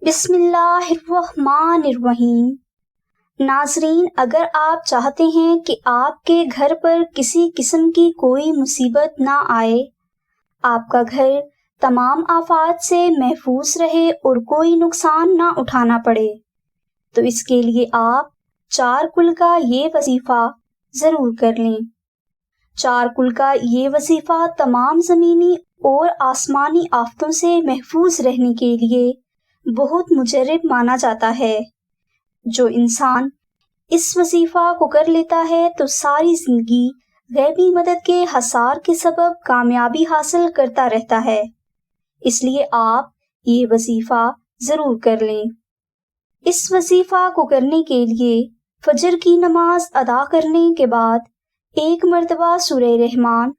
بسم اللہ الرحمن الرحیم۔ ناظرین، اگر آپ چاہتے ہیں کہ آپ کے گھر پر کسی قسم کی کوئی مصیبت نہ آئے، آپ کا گھر تمام آفات سے محفوظ رہے اور کوئی نقصان نہ اٹھانا پڑے، تو اس کے لیے آپ چارکل کا یہ وظیفہ ضرور کر لیں۔ چارکل کا یہ وظیفہ تمام زمینی اور آسمانی آفتوں سے محفوظ رہنے کے لیے بہت مجرب مانا جاتا ہے۔ جو انسان اس وظیفہ کو کر لیتا ہے تو ساری زندگی غیبی مدد کے حصار کے سبب کامیابی حاصل کرتا رہتا ہے، اس لیے آپ یہ وظیفہ ضرور کر لیں۔ اس وظیفہ کو کرنے کے لیے فجر کی نماز ادا کرنے کے بعد 1 مرتبہ سورہ رحمان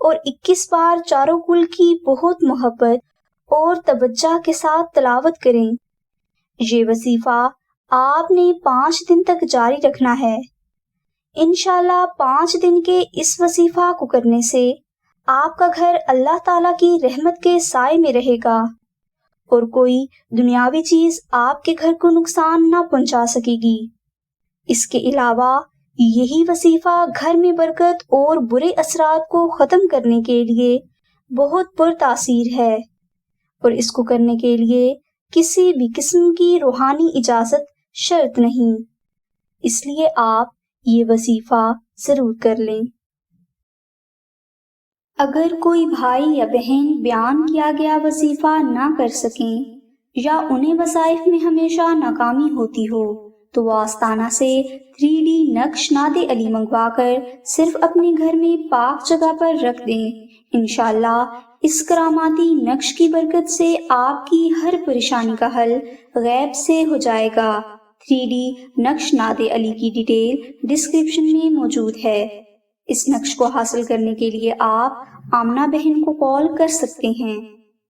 اور 21 بار چارکل کی بہت محبت اور توجہ کے ساتھ تلاوت کریں۔ یہ وظیفہ آپ نے 5 دن تک جاری رکھنا ہے۔ انشاءاللہ 5 دن کے اس وظیفہ کو کرنے سے آپ کا گھر اللہ تعالیٰ کی رحمت کے سائے میں رہے گا اور کوئی دنیاوی چیز آپ کے گھر کو نقصان نہ پہنچا سکے گی۔ اس کے علاوہ یہی وظیفہ گھر میں برکت اور برے اثرات کو ختم کرنے کے لیے بہت پر تاثیر ہے، اور اس کو کرنے کے لیے کسی بھی قسم کی روحانی اجازت شرط نہیں، اس لیے آپ یہ وظیفہ ضرور کر لیں۔ اگر کوئی بھائی یا بہن بیان کیا گیا وظیفہ نہ کر سکیں یا انہیں وظائف میں ہمیشہ ناکامی ہوتی ہو تو وہ آستانہ سے 3D نقش ناد علی منگوا کر صرف اپنے گھر میں پاک جگہ پر رکھ دیں۔ انشاءاللہ اس کراماتی نقش کی برکت سے آپ کی ہر پریشانی کا حل غیب سے ہو جائے گا۔ 3D نقش ناد علی کی ڈیٹیل ڈسکرپشن میں موجود ہے۔ اس نقش کو حاصل کرنے کے لیے آپ آمنہ بہن کو کال کر سکتے ہیں۔